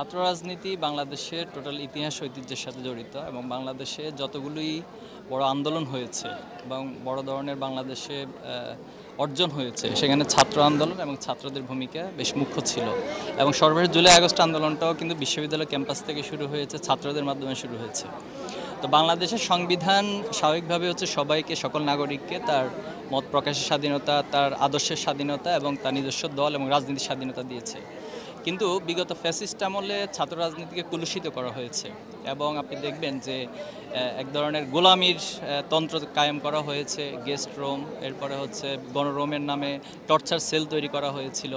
ছাত্র রাজনীতি বাংলাদেশের টোটাল ইতিহাস ঐতিহ্যের সাথে জড়িত এবং বাংলাদেশে যতগুলোই বড় আন্দোলন হয়েছে এবং বড় ধরনের বাংলাদেশে অর্জন হয়েছে সেখানে ছাত্র আন্দোলন এবং ছাত্রদের ভূমিকা বেশ মুখ্য ছিল এবং সর্বশেষ জুলাই আগস্ট আন্দোলনটাও কিন্তু বিশ্ববিদ্যালয় ক্যাম্পাস থেকে শুরু হয়েছে, ছাত্রদের মাধ্যমে শুরু হয়েছে। তো বাংলাদেশের সংবিধান স্বাভাবিকভাবে হচ্ছে সবাইকে, সকল নাগরিককে তার মত প্রকাশের স্বাধীনতা, তার আদর্শের স্বাধীনতা এবং তার নিজস্ব দল এবং রাজনীতির স্বাধীনতা দিয়েছে। কিন্তু বিগত ফ্যাসিস্ট আমলে ছাত্র রাজনীতিকে কলুষিত করা হয়েছে এবং আপনি দেখবেন যে এক ধরনের গোলামির তন্ত্র কায়েম করা হয়েছে। গেস্ট রুম, এরপরে হচ্ছে গণরোমের নামে টর্চার সেল তৈরি করা হয়েছিল,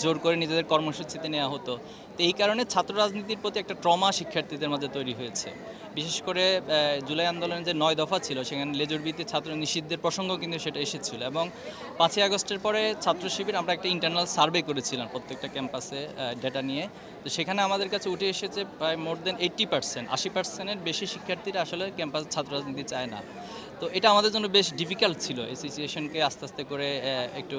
জোর করে নিজেদের কর্মসূচিতে নেওয়া হতো। তো এই কারণে ছাত্র রাজনীতির প্রতি একটা ট্রমা শিক্ষার্থীদের মাঝে তৈরি হয়েছে। বিশেষ করে জুলাই আন্দোলনের যে 9 দফা ছিল সেখানে লেজুর ভিত্তিক ছাত্র নিষিদ্ধের প্রসঙ্গ কিন্তু সেটা এসেছিল এবং 5ই আগস্টের পরে ছাত্র শিবির আমরা একটা ইন্টারনাল সার্ভে করেছিলাম প্রত্যেকটা ক্যাম্পাসে ডেটা নিয়ে। তো সেখানে আমাদের কাছে উঠে এসেছে প্রায় মোর দেন 80%-80%-এর বেশি শিক্ষার্থীরা আসলে ক্যাম্পাস ছাত্র রাজনীতি চায় না। তো এটা আমাদের জন্য বেশ ডিফিকাল্ট ছিল এই সিচুয়েশনকে আস্তে আস্তে করে একটু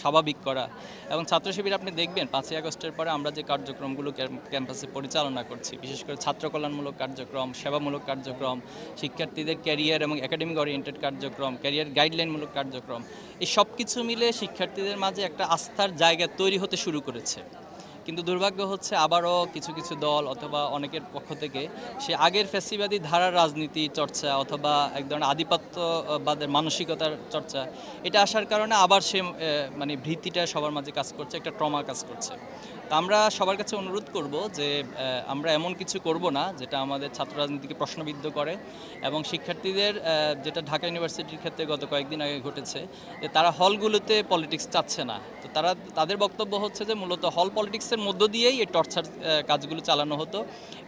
স্বাভাবিক করা। এবং ছাত্র শিবির আপনি দেখবেন 5ই আগস্টের পরে আমরা যে কার্যক্রমগুলো ক্যাম্পাসে পরিচালনা করছি, বিশেষ করে ছাত্র কল্যাণমূলক কার্যক্রম, সেবামূলক কার্যক্রম, শিক্ষার্থীদের ক্যারিয়ার এবং একাডেমিক ওরিয়েন্টেড কার্যক্রম, ক্যারিয়ার গাইডলাইনমূলক কার্যক্রম, এই সব কিছু মিলে শিক্ষার্থীদের মাঝে একটা আস্থার জায়গা তৈরি হতে শুরু করেছে। কিন্তু দুর্ভাগ্য হচ্ছে আবারও কিছু কিছু দল অথবা অনেকের পক্ষ থেকে সে আগের ফ্যাসিবাদী ধারার রাজনীতি চর্চা অথবা এক ধরনের আধিপত্যবাদের মানসিকতার চর্চা, এটা আসার কারণে আবার সে মানে ভীতিটা সবার মাঝে কাজ করছে, একটা ট্রমা কাজ করছে। তা আমরা সবার কাছে অনুরোধ করব যে আমরা এমন কিছু করব না যেটা আমাদের ছাত্র রাজনীতিকে প্রশ্নবিদ্ধ করে এবং শিক্ষার্থীদের যেটা ঢাকা ইউনিভার্সিটির ক্ষেত্রে গত কয়েকদিন আগে ঘটেছে যে তারা হলগুলোতে পলিটিক্স চাচ্ছে না। তো তাদের বক্তব্য হচ্ছে যে মূলত হল পলিটিক্সের মধ্য দিয়েই এই টর্চার কাজগুলো চালানো হতো,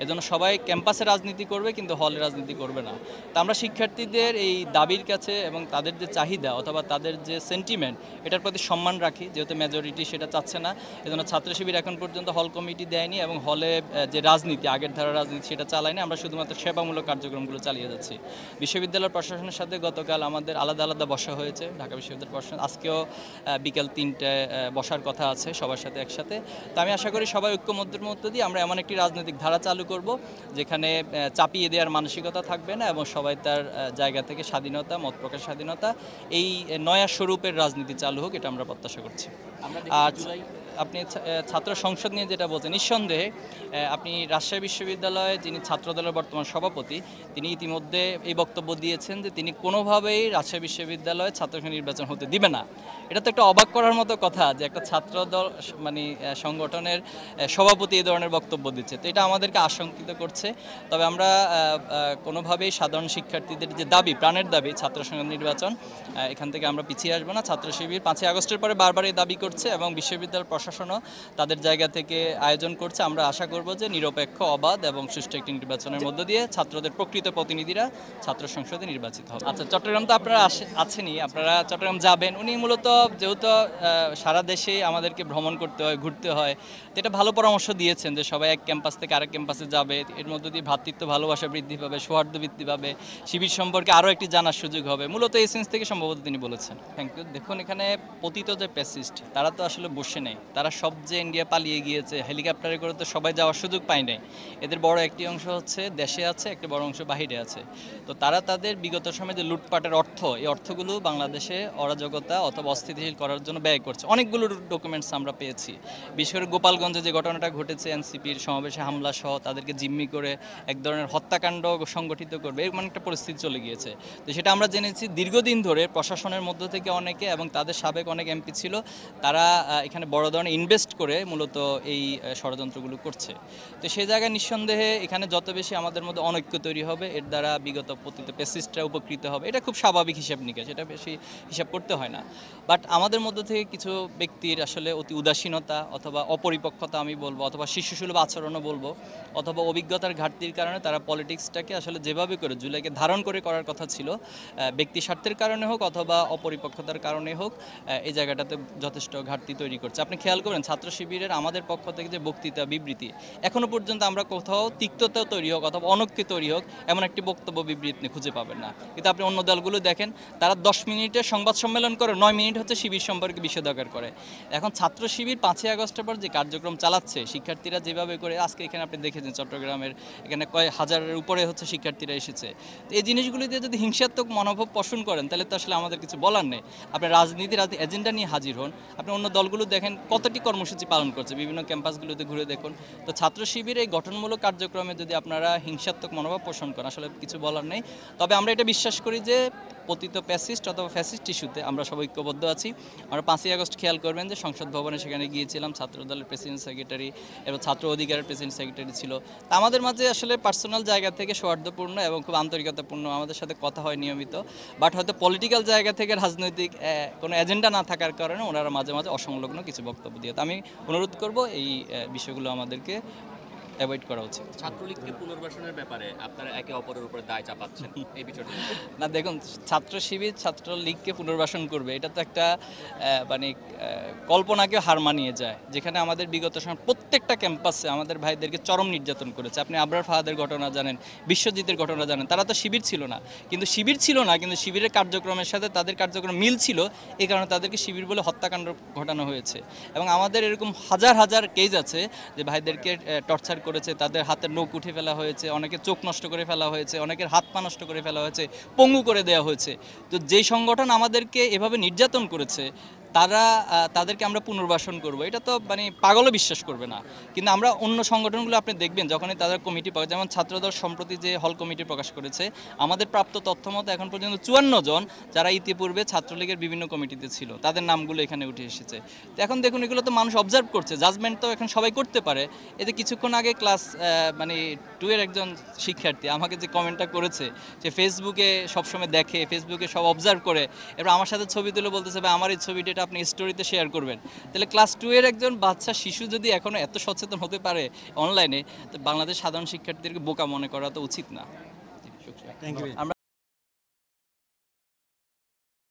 এজন্য সবাই ক্যাম্পাসে রাজনীতি করবে কিন্তু হলে রাজনীতি করবে না। তা আমরা শিক্ষার্থীদের এই দাবির কাছে এবং তাদের যে চাহিদা অথবা তাদের যে সেন্টিমেন্ট, এটার প্রতি সম্মান রাখি, যেহেতু মেজরিটি সেটা চাচ্ছে না। এজন্য ছাত্র শিবির এখন পর্যন্ত হল কমিটি দেয়নি এবং হলে যে রাজনীতি, আগের ধারার রাজনীতি, সেটা চালায়নি। আমরা শুধুমাত্র সেবামূলক কার্যক্রমগুলো চালিয়ে যাচ্ছি। বিশ্ববিদ্যালয় প্রশাসনের সাথে গতকাল আমাদের আলাদা আলাদা বসা হয়েছে। ঢাকা বিশ্ববিদ্যালয় প্রশাসন আজকেও বিকেল 3টায় বসার কথা আছে সবার সাথে একসাথে। তো আমি আশা করি সবাই ঐক্যমত্যের মধ্য দিয়ে আমরা এমন একটি রাজনৈতিক ধারা চালু করব যেখানে চাপিয়ে দেওয়ার মানসিকতা থাকবে না এবং সবাই তার জায়গা থেকে স্বাধীনতা, মত প্রকাশ স্বাধীনতা, এই নয়া স্বরূপের রাজনীতি চালু হোক, এটা আমরা প্রত্যাশা করছি। আর আপনি ছাত্র সংসদ নিয়ে যেটা বলছেন, নিঃসন্দেহে আপনি রাজশাহী বিশ্ববিদ্যালয়ে যিনি ছাত্রদলের বর্তমান সভাপতি, তিনি ইতিমধ্যে এই বক্তব্য দিয়েছেন যে তিনি কোনোভাবেই রাজশাহী বিশ্ববিদ্যালয়ে ছাত্র নির্বাচন হতে দিবে না। এটা তো একটা অবাক করার মতো কথা যে একটা ছাত্রদল মানে সংগঠনের সভাপতি এই ধরনের বক্তব্য দিচ্ছে। তো এটা আমাদেরকে আশঙ্কিত করছে। তবে আমরা কোনোভাবেই সাধারণ শিক্ষার্থীদের যে দাবি, প্রাণের দাবি ছাত্র সংসদ নির্বাচন, এখান থেকে আমরা পিছিয়ে আসবো না। ছাত্র শিবির 5ই আগস্টের পরে বারবার এই দাবি করছে এবং বিশ্ববিদ্যালয় প্রশাসনও তাদের জায়গা থেকে আয়োজন করছে। আমরা আশা করব যে নিরপেক্ষ, অবাধ এবং সুষ্ঠু একটি নির্বাচনের মধ্য দিয়ে ছাত্রদের প্রকৃত প্রতিনিধিরা ছাত্র সংসদে নির্বাচিত হবে। আচ্ছা, চট্টগ্রাম তো আপনারা আছেনই, আপনারা চট্টগ্রাম যাবেন। উনি মূলত যেহেতু সারা দেশে আমাদেরকে ভ্রমণ করতে হয়, ঘুরতে হয়, তো এটা ভালো পরামর্শ দিয়েছেন যে সবাই এক ক্যাম্পাস থেকে আরেক ক্যাম্পাসে যাবে। এর মধ্য দিয়ে ভ্রাতৃত্ব, ভালোবাসা বৃদ্ধি পাবে, সৌহার্দ্য বৃদ্ধি পাবে, শিবির সম্পর্কে আরও একটি জানার সুযোগ হবে। মূলত এই সেন্স থেকে সম্ভবত তিনি বলেছেন। Thank you. দেখুন, এখানে পতিত যে প্যাসিস্ট, তারা তো আসলে বসে নেই। তারা সব যে ইন্ডিয়া পালিয়ে গিয়েছে, হেলিকপ্টারে করে তো সবাই যাওয়ার সুযোগ পায় নাই। এদের বড় একটি অংশ হচ্ছে দেশে আছে, একটি বড় অংশ বাহিরে আছে। তো তারা তাদের বিগত সময়ে যে লুটপাটের অর্থ, এই অর্থগুলো বাংলাদেশে অরাজকতা অথবা অস্থিতিশীল করার জন্য ব্যয় করছে। অনেকগুলো ডকুমেন্টস আমরা পেয়েছি। বিশেষ করে গোপালগঞ্জে যে ঘটনাটা ঘটেছে, এনসিপির সমাবেশে হামলা সহ তাদেরকে জিম্মি করে এক ধরনের হত্যাকাণ্ড সংগঠিত করবে, এরকম একটা পরিস্থিতি চলে গিয়েছে। তো সেটা আমরা জেনেছি দীর্ঘদিন ধরে প্রশাসনের মধ্য থেকে অনেকে এবং তাদের সাবেক অনেক এমপি ছিল, তারা এখানে বড় ধরনের ইনভেস্ট করে মূলত এই ষড়যন্ত্রগুলো করছে। তো সেই জায়গায় নিঃসন্দেহে এখানে যত বেশি আমাদের মধ্যে অনৈক্য তৈরি হবে, এর দ্বারা বিগত পতিত প্যাসিস্টরা উপকৃত হবে। এটা খুব স্বাভাবিক হিসাব নিকাশ, এটা বেশি হিসাব করতে হয় না। বাট আমাদের মধ্য থেকে কিছু ব্যক্তির আসলে অতি উদাসীনতা অথবা অপরিপক্কতা আমি বলবো, অথবা শিশুসুলভ আচরণও বলবো, অথবা অভিজ্ঞতার ঘাটতির কারণে তারা পলিটিক্সটাকে আসলে যেভাবে করে জুলাইকে ধারণ করে করার কথা ছিল, ব্যক্তি স্বার্থের কারণে হোক অথবা অপরিপক্কতার কারণে হোক, এই জায়গাটাতে যথেষ্ট ঘাটতি তৈরি করছে। আপনি খেয়াল খেয়াল করেন ছাত্র শিবিরের আমাদের পক্ষ থেকে যে বক্তৃতা বিবৃতি এখনো পর্যন্ত আমরা কোথাও তিক্ততা তৈরি হোক অথবা অনৈক্য তৈরি হোক এমন একটি বক্তব্য বিবৃতি খুঁজে পাবেন না। কিন্তু আপনি অন্য দলগুলো দেখেন, তারা 10 মিনিটে সংবাদ সম্মেলন করে, 9 মিনিট হচ্ছে শিবির সম্পর্কে বিষোদগার করে। এখন ছাত্র শিবির 5ই আগস্টের পর যে কার্যক্রম চালাচ্ছে, শিক্ষার্থীরা যেভাবে করে, আজকে এখানে আপনি দেখেছেন চট্টগ্রামের এখানে কয়েক হাজারের উপরে হচ্ছে শিক্ষার্থীরা এসেছে। তো এই জিনিসগুলি দিয়ে যদি হিংসাত্মক মনোভাব পোষণ করেন তাহলে তো আসলে আমাদের কিছু বলার নেই। আপনি রাজনীতির এজেন্ডা নিয়ে হাজির হন। আপনি অন্য দলগুলো দেখেন কতটি কর্মসূচি পালন করছে, বিভিন্ন ক্যাম্পাসগুলোতে ঘুরে দেখুন। তো ছাত্র শিবির এই গঠনমূলক কার্যক্রমে যদি আপনারা হিংসাত্মক মনোভাব পোষণ করেন, আসলে কিছু বলার নেই। তবে আমরা এটা বিশ্বাস করি যে পতিত প্যাসিস্ট অথবা ফ্যাসিস্ট ইস্যুতে আমরা সবাই ঐক্যবদ্ধ আছি। আমরা 5ই আগস্ট খেয়াল করবেন যে সংসদ ভবনে সেখানে গিয়েছিলাম, ছাত্র দলের প্রেসিডেন্ট সেক্রেটারি এবং ছাত্র অধিকারের প্রেসিডেন্ট সেক্রেটারি ছিল। তা আমাদের মাঝে আসলে পার্সোনাল জায়গা থেকে সৌহার্দ্যপূর্ণ এবং খুব আন্তরিকতাপূর্ণ আমাদের সাথে কথা হয় নিয়মিত। বাট হয়তো পলিটিক্যাল জায়গা থেকে রাজনৈতিক কোনো এজেন্ডা না থাকার কারণে ওনারা মাঝে মাঝে অসংলগ্ন কিছু বক্তব্য দিয়ে। তো আমি অনুরোধ করব এই বিষয়গুলো আমাদেরকে অ্যাভয়েড করা উচিত। ছাত্রলীগকে পুনর্বাসনের ব্যাপারে আপনারা একে অপরের উপরে দায় চাপাচ্ছেন, এই বিষয়টা না দেখুন, ছাত্র শিবির ছাত্রলীগকে পুনর্বাসন করবে এটা তো একটা মানে কল্পনাকে হার মানিয়ে যায়, যেখানে আমাদের বিগত সময় প্রত্যেকটা ক্যাম্পাসে আমাদের ভাইদেরকে চরম নির্যাতন করেছে। আপনি আবরার ফাহাদের ঘটনা জানেন, বিশ্বজিতের ঘটনা জানেন। তারা তো শিবির ছিল না, কিন্তু শিবিরের কার্যক্রমের সাথে তাদের কার্যক্রম মিল ছিল, এই কারণে তাদেরকে শিবির বলে হত্যাকাণ্ড ঘটানো হয়েছে। এবং আমাদের এরকম হাজার হাজার কেস আছে যে ভাইদেরকে টর্চার করেছে, তাদের হাতের নখ উঠে ফেলা হয়েছে, অনেকে চোখ নষ্ট করে ফেলা হয়েছে, অনেকের হাত পা নষ্ট করে ফেলা হয়েছে, পঙ্গু করে দেওয়া হয়েছে। তো যেই সংগঠন আমাদেরকে এভাবে নির্যাতন করেছে তাদেরকে আমরা পুনর্বাসন করব, এটা তো মানে পাগলও বিশ্বাস করবে না। কিন্তু আমরা অন্য সংগঠনগুলো আপনি দেখবেন যখনই তাদের কমিটি পাওয়া, যেমন ছাত্রদল সম্প্রতি যে হল কমিটি প্রকাশ করেছে, আমাদের প্রাপ্ত তথ্য মতো এখন পর্যন্ত 54 জন যারা ইতিপূর্বে ছাত্রলীগের বিভিন্ন কমিটিতে ছিল, তাদের নামগুলো এখানে উঠে এসেছে। তো এখন দেখুন, এগুলো তো মানুষ অবজার্ভ করছে, জাজমেন্ট তো এখন সবাই করতে পারে। এতে কিছুক্ষণ আগে ক্লাস 2 এর একজন শিক্ষার্থী আমাকে যে কমেন্টটা করেছে, সে ফেসবুকে সবসময় দেখে, ফেসবুকে সব অবজার্ভ করে, এবার আমার সাথে ছবি তুলে বলতেছে ভাই আমার এই ছবিটা আপনি স্টোরিতে শেয়ার করবেন। তাহলে ক্লাস 2 এর একজন বাচ্চা শিশু যদি এখনো এত সচেতন হতে পারে অনলাইনে, তো বাংলাদেশ সাধারণ শিক্ষার্থীদেরকে বোকা মনে করা তো উচিত না। আমরা